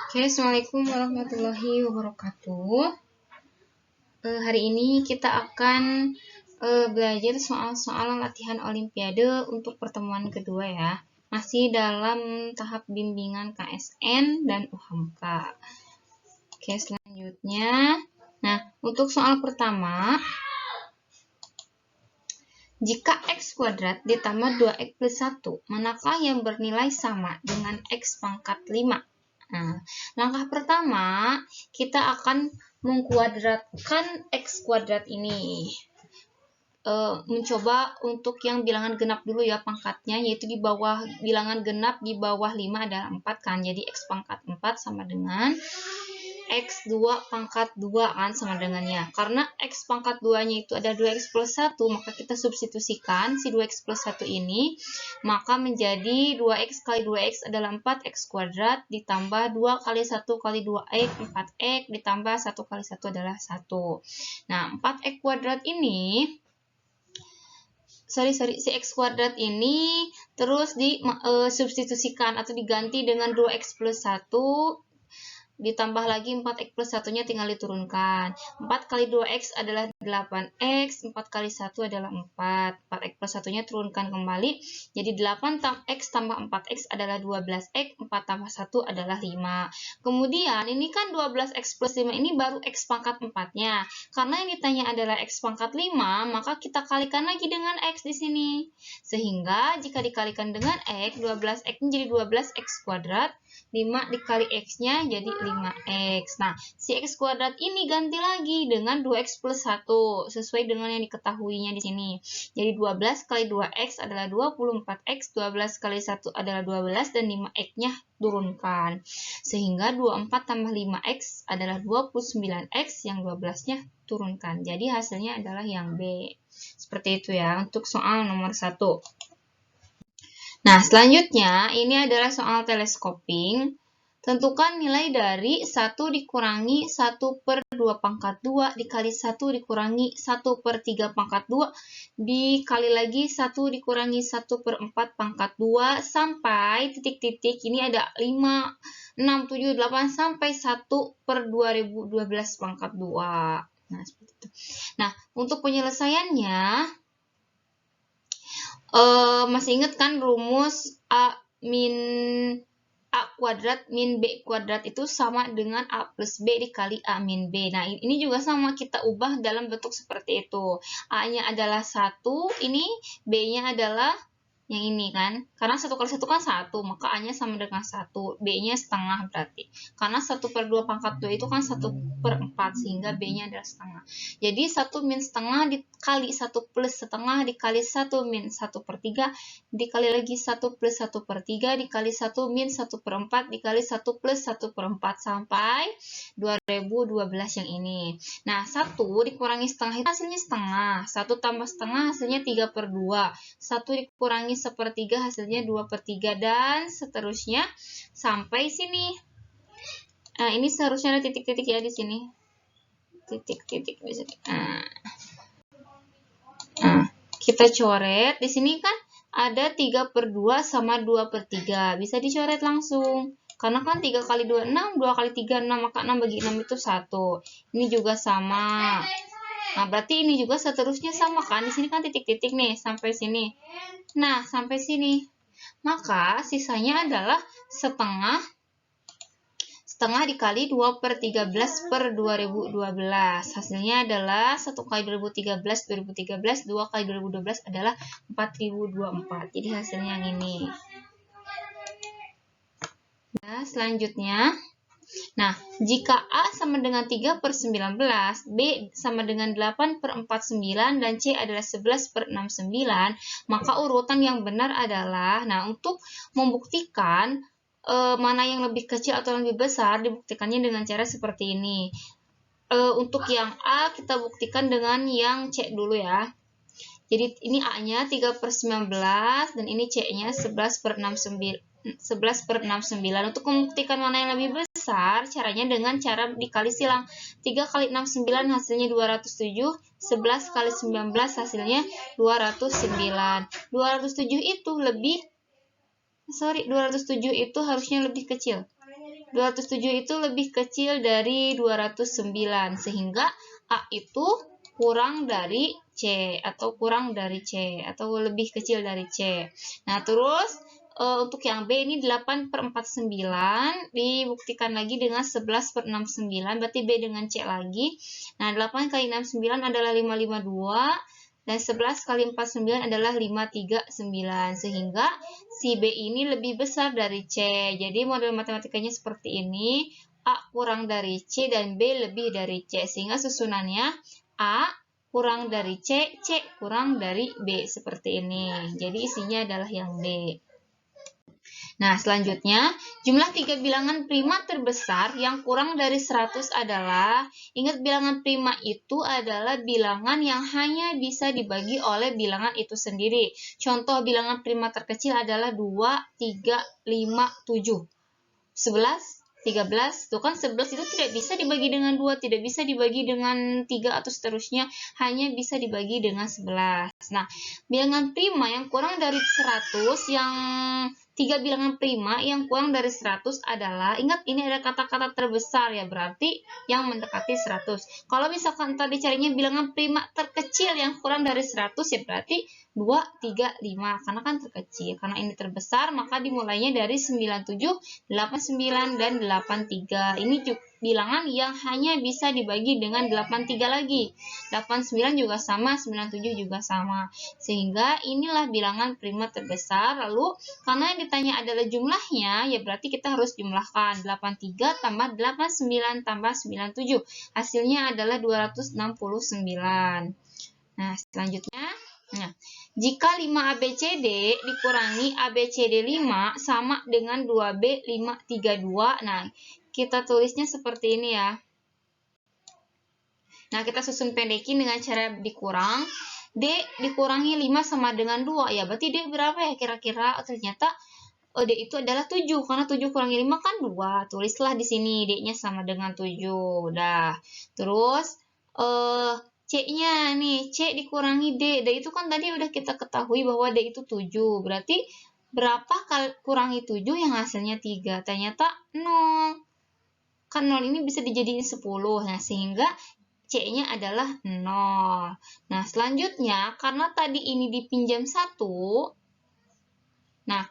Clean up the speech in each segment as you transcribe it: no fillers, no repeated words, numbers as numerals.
Oke, Assalamualaikum warahmatullahi wabarakatuh. Hari ini kita akan belajar soal-soal latihan Olimpiade untuk pertemuan kedua ya. Masih dalam tahap bimbingan KSN dan UHAMK. Oke, selanjutnya. Nah, untuk soal pertama, jika X kuadrat ditambah 2X plus 1, manakah yang bernilai sama dengan X pangkat 5? Nah, langkah pertama, kita akan mengkuadratkan X kuadrat ini. Mencoba untuk yang bilangan genap dulu ya pangkatnya, yaitu di bawah bilangan genap di bawah 5 adalah 4 kan. Jadi X pangkat 4 sama dengan X2 pangkat 2 kan sama dengannya. Karena X pangkat 2-nya itu ada 2X plus 1, maka kita substitusikan si 2X plus 1 ini, maka menjadi 2X kali 2X adalah 4X kuadrat, ditambah 2 kali 1 kali 2X, 4X, ditambah 1 kali 1 adalah 1. Nah, 4X kuadrat ini, si X kuadrat ini terus substitusikan atau diganti dengan 2X plus 1, ditambah lagi 4X plus 1-nya tinggal diturunkan. 4 kali 2X adalah 8X, 4 kali 1 adalah 4. 4X plus 1-nya turunkan kembali, jadi 8X tambah 4X adalah 12X, 4 tambah 1 adalah 5. Kemudian ini kan 12X plus 5 ini baru X pangkat 4-nya. Karena yang ditanya adalah X pangkat 5, maka kita kalikan lagi dengan X di sini. Sehingga jika dikalikan dengan X, 12X menjadi 12X kuadrat, 5 dikali X-nya jadi 5X. Nah, si X kuadrat ini ganti lagi dengan 2X plus 1, sesuai dengan yang diketahuinya di sini. Jadi 12 kali 2X adalah 24X, 12 kali 1 adalah 12, dan 5X-nya turunkan. Sehingga 24 tambah 5X adalah 29X, yang 12-nya turunkan. Jadi hasilnya adalah yang B. Seperti itu ya, untuk soal nomor 1. Nah, selanjutnya ini adalah soal teleskoping. Tentukan nilai dari 1 dikurangi 1 per 2 pangkat 2 dikali 1 dikurangi 1 per 3 pangkat 2 dikali lagi 1 dikurangi 1 per 4 pangkat 2 sampai titik-titik, ini ada 5, 6, 7, 8 sampai 1 per 2012 pangkat 2. Nah, seperti itu. Nah, untuk penyelesaiannya, masih ingat kan rumus A kuadrat min B kuadrat itu sama dengan A plus B dikali A min B. Nah, ini juga sama, kita ubah dalam bentuk seperti itu. A-nya adalah 1, ini B-nya adalah yang ini kan. Karena 1 kali 1 kan 1, maka A-nya sama dengan 1. B-nya setengah berarti. Karena 1 per 2 pangkat 2 itu kan 1 per 4, sehingga B-nya adalah setengah. Jadi 1 min setengah dikali 1 plus setengah dikali 1 min 1 per 3 dikali lagi 1 plus 1 per 3 dikali 1 min 1 per 4 dikali 1 plus 1 per 4 sampai 2012 yang ini. Nah, 1 dikurangi setengah itu hasilnya setengah. 1 tambah setengah hasilnya 3 per 2. 1 dikurangi sepertiga hasilnya 2 per 3, dan seterusnya sampai sini. Nah, ini seharusnya ada titik-titik ya di sini. Titik-titik di sini. Nah, kita coret. Di sini kan ada 3 per 2 sama 2 per 3. Bisa dicoret langsung. Karena kan 3 kali 2, 6. 2 kali 3, 6. Maka 6 bagi 6 itu 1. Ini juga sama. Nah, berarti ini juga seterusnya sama kan. Di sini kan titik-titik nih, sampai sini. Nah, sampai sini. Maka sisanya adalah setengah dikali 2 per 13 per 2012. Hasilnya adalah 1 kali 2013, 2 kali 2012 adalah 4024. Jadi hasilnya yang ini. Nah, selanjutnya. Nah, jika A sama dengan 3 per 19, B sama dengan 8 per 49, dan C adalah 11 per 69, maka urutan yang benar adalah, nah, untuk membuktikan mana yang lebih kecil atau lebih besar, dibuktikannya dengan cara seperti ini. Untuk yang A, kita buktikan dengan yang C dulu ya. Jadi ini A-nya 3 per 19, dan ini C-nya 11 per 69. Untuk membuktikan mana yang lebih besar, caranya dengan cara dikali silang. 3 kali 69 hasilnya 207, 11 kali 19 hasilnya 209. 207 itu harusnya lebih kecil. 207 itu lebih kecil dari 209, sehingga A itu kurang dari C atau kurang dari C atau lebih kecil dari C. Nah, terus untuk yang B ini 8/49 dibuktikan lagi dengan 11/69, berarti B dengan C lagi. Nah, 8 kali 69 adalah 552 dan 11 kali 49 adalah 539, sehingga si B ini lebih besar dari C. Jadi model matematikanya seperti ini, A kurang dari C dan B lebih dari C, sehingga susunannya A kurang dari C, C kurang dari B, seperti ini. Jadi isinya adalah yang B. Nah, selanjutnya, jumlah 3 bilangan prima terbesar yang kurang dari 100 adalah, ingat bilangan prima itu adalah bilangan yang hanya bisa dibagi oleh bilangan itu sendiri. Contoh bilangan prima terkecil adalah 2, 3, 5, 7. 11, 13, tuh kan 11 itu tidak bisa dibagi dengan 2, tidak bisa dibagi dengan 3 atau seterusnya, hanya bisa dibagi dengan 11. Nah, bilangan prima yang kurang dari 100, yang 3 bilangan prima yang kurang dari 100 adalah, ingat ini ada kata-kata terbesar ya, berarti yang mendekati 100. Kalau misalkan tadi carinya bilangan prima terkecil yang kurang dari 100 ya berarti 2, 3, 5, karena kan terkecil. Karena ini terbesar, maka dimulainya dari 97, 89, dan 83. Ini bilangan yang hanya bisa dibagi dengan 83 lagi. 89 juga sama, 97 juga sama. Sehingga inilah bilangan prima terbesar. Lalu, karena yang ditanya adalah jumlahnya, ya berarti kita harus jumlahkan. 83 tambah 89 tambah 97. Hasilnya adalah 269. Nah, selanjutnya, jika 5 ABCD dikurangi ABCD 5 sama dengan 2B 532. Nah, kita tulisnya seperti ini ya. Nah, kita susun pendekin dengan cara dikurang. D dikurangi 5 sama dengan 2. Ya, berarti D berapa ya kira-kira? Ternyata D itu adalah 7. Karena 7 kurangi 5 kan 2. Tulislah di sini D-nya sama dengan 7. Udah. Terus, C-nya nih, C dikurangi D. D itu kan tadi udah kita ketahui bahwa D itu 7. Berarti berapa kali kurangi 7 yang hasilnya 3? Ternyata 0. Kan 0 ini bisa dijadiin 10. Nah, sehingga C-nya adalah 0. Nah, selanjutnya, karena tadi ini dipinjam 1, nah,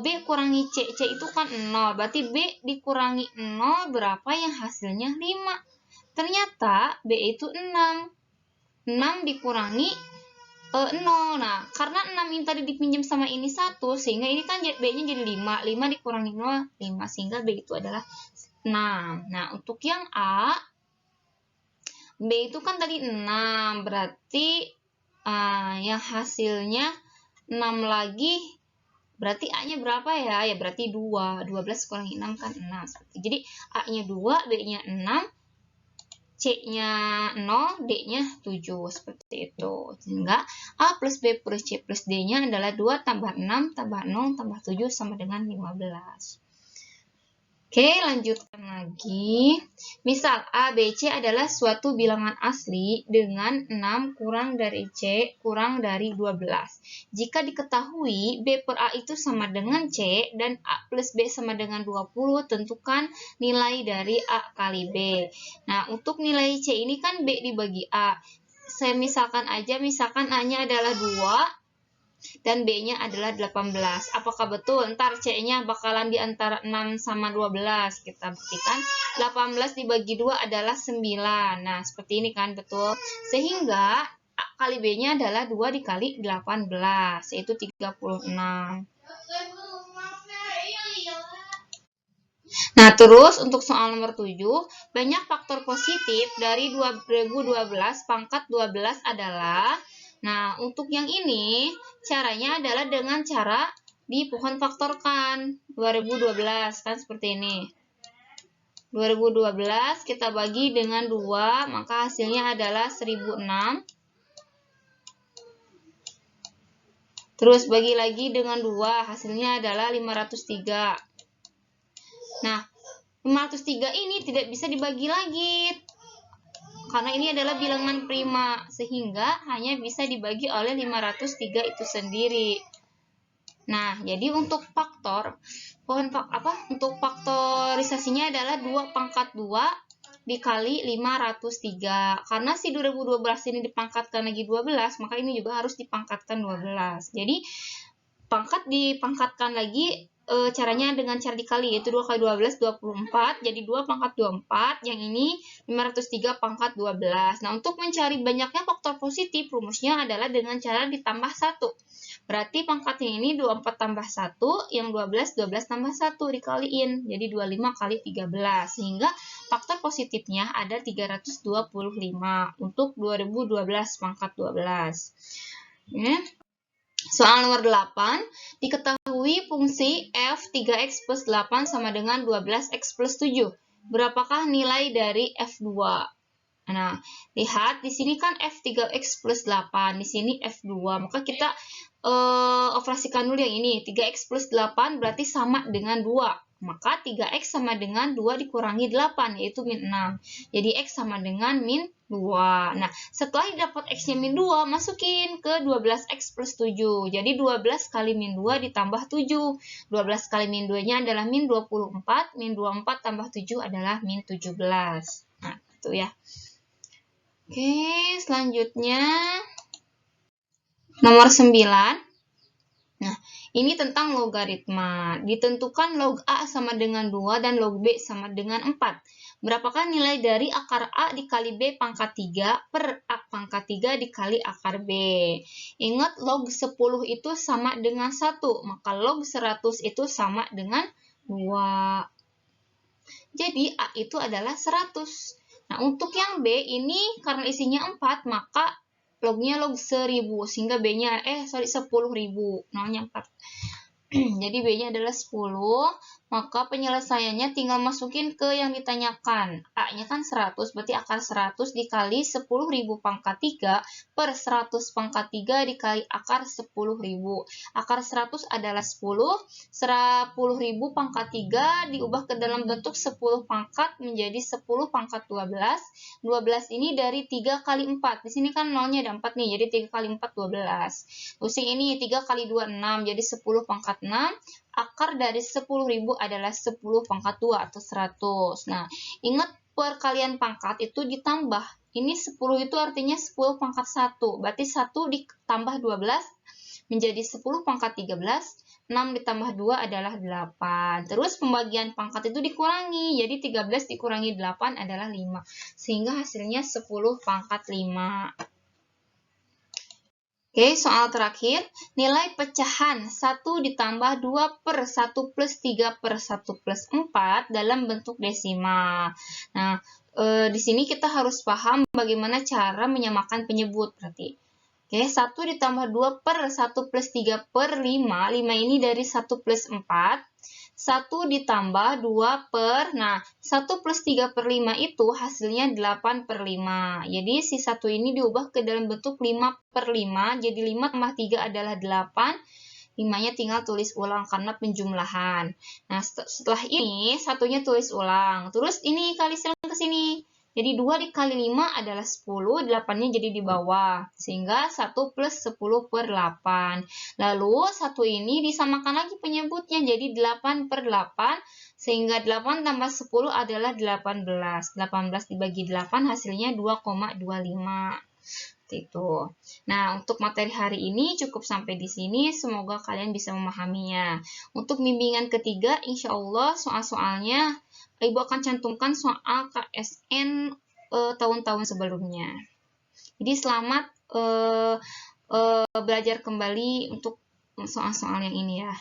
B kurangi C. C itu kan 0. Berarti B dikurangi 0 berapa yang hasilnya 5. Ternyata B itu 6. 6 dikurangi 0. Nah, karena 6 ini tadi dipinjam sama ini 1, sehingga ini kan B-nya jadi 5. 5 dikurangi 0, 5. Sehingga B itu adalah 6. Nah, untuk yang A, B itu kan tadi 6. Berarti yang hasilnya 6 lagi, berarti A-nya berapa ya? Ya berarti 2. 12 kurangi 6 kan 6. Jadi A-nya 2, B-nya 6. C-nya 0, D-nya 7, seperti itu. Sehingga A plus B plus C plus D-nya adalah 2 tambah 6 tambah 0 tambah 7 sama dengan 15. Oke, lanjutkan lagi. Misal, A, B, C adalah suatu bilangan asli dengan 6 kurang dari C kurang dari 12. Jika diketahui B per A itu sama dengan C dan A plus B sama dengan 20, tentukan nilai dari A kali B. Nah, untuk nilai C ini kan B dibagi A. Saya misalkan aja, misalkan A-nya adalah 2, dan B-nya adalah 18. Apakah betul? Ntar C-nya bakalan di antara 6 sama 12. Kita buktikan 18 dibagi 2 adalah 9. Nah, seperti ini kan, betul. Sehingga A kali B-nya adalah 2 dikali 18, yaitu 36. Nah, terus untuk soal nomor 7, banyak faktor positif dari 2012 pangkat 12 adalah, nah, untuk yang ini, caranya adalah dengan cara di pohon faktorkan 2012, kan seperti ini. 2012 kita bagi dengan 2, maka hasilnya adalah 1006. Terus bagi lagi dengan 2, hasilnya adalah 503. Nah, 503 ini tidak bisa dibagi lagi, karena ini adalah bilangan prima, sehingga hanya bisa dibagi oleh 503 itu sendiri. Nah, jadi untuk faktor Untuk faktorisasinya adalah 2 pangkat 2 dikali 503. Karena si 2012 ini dipangkatkan lagi 12, maka ini juga harus dipangkatkan 12. Jadi pangkat dipangkatkan lagi, caranya dengan cara dikali, yaitu 2 kali 12 24, jadi 2 pangkat 24, yang ini 503 pangkat 12. Nah, untuk mencari banyaknya faktor positif, rumusnya adalah dengan cara ditambah 1. Berarti pangkatnya ini 24 tambah 1, yang 12 tambah 1 dikaliin, jadi 25 kali 13, sehingga faktor positifnya ada 325 untuk 2012 pangkat 12. Ya. Soal nomor 8, diketahui fungsi f 3x plus 8 sama dengan 12x plus 7. Berapakah nilai dari f2? Nah, lihat di sini kan f3x plus 8, di sini f2. Maka kita operasikan dulu yang ini. 3x plus 8 berarti sama dengan 2. Maka 3x sama dengan 2 dikurangi 8, yaitu min 6. Jadi x sama dengan min 2. Nah, setelah dapat x-nya min 2, masukin ke 12x plus 7. Jadi 12 kali min 2 ditambah 7. 12 kali min 2-nya adalah min 24. Min 24 tambah 7 adalah min 17. Nah, itu ya. Oke, selanjutnya nomor 9. Nah, ini tentang logaritma. Ditentukan log A sama dengan 2 dan log B sama dengan 4. Berapakah nilai dari akar A dikali B pangkat 3 per A pangkat 3 dikali akar B? Ingat, log 10 itu sama dengan 1, maka log 100 itu sama dengan 2. Jadi A itu adalah 100. Nah, untuk yang B ini karena isinya 4, maka lognya log 1000, sehingga B-nya 10.000, nolnya 4. Jadi B-nya adalah 10, maka penyelesaiannya tinggal masukin ke yang ditanyakan. A-nya kan 100, berarti akar 100 dikali 10.000 pangkat 3 per 100 pangkat 3 dikali akar 10.000. Akar 100 adalah 10, 10.000 pangkat 3 diubah ke dalam bentuk 10 pangkat menjadi 10 pangkat 12. 12 ini dari 3 kali 4. Di sini kan nolnya ada 4 nih, jadi 3 kali 4, 12. Terus yang ini 3 kali 2, 6, jadi 10 pangkat 6, akar dari 10.000 adalah 10 pangkat 2 atau 100. Nah, ingat perkalian pangkat itu ditambah. Ini 10 itu artinya 10 pangkat 1. Berarti 1 ditambah 12 menjadi 10 pangkat 13. 6 ditambah 2 adalah 8. Terus pembagian pangkat itu dikurangi. Jadi 13 dikurangi 8 adalah 5. Sehingga hasilnya 10 pangkat 5. Oke, soal terakhir, nilai pecahan 1 ditambah 2 per 1 plus 3 per 1 plus 4 dalam bentuk desimal. Nah, di sini kita harus paham bagaimana cara menyamakan penyebut berarti. Oke, 1 ditambah 2 per 1 plus 3 per 5, 5 ini dari 1 plus 4. 1 ditambah 2 per, nah 1 plus 3 per 5 itu hasilnya 8 per 5. Jadi si 1 ini diubah ke dalam bentuk 5 per 5, jadi 5 tambah 3 adalah 8. 5-nya tinggal tulis ulang karena penjumlahan. Nah, setelah ini satunya tulis ulang. Terus ini kali silang ke sini. Jadi 2 dikali 5 adalah 10, 8-nya jadi di bawah. Sehingga 1 plus 10 per 8. Lalu 1 ini disamakan lagi penyebutnya, jadi 8 per 8. Sehingga 8 tambah 10 adalah 18. 18 dibagi 8 hasilnya 2,25. Itu. Nah, untuk materi hari ini cukup sampai di sini. Semoga kalian bisa memahaminya. Untuk bimbingan ketiga, insya Allah soal-soalnya Ibu akan cantumkan soal KSN tahun-tahun sebelumnya. Jadi selamat belajar kembali untuk soal-soal yang ini ya.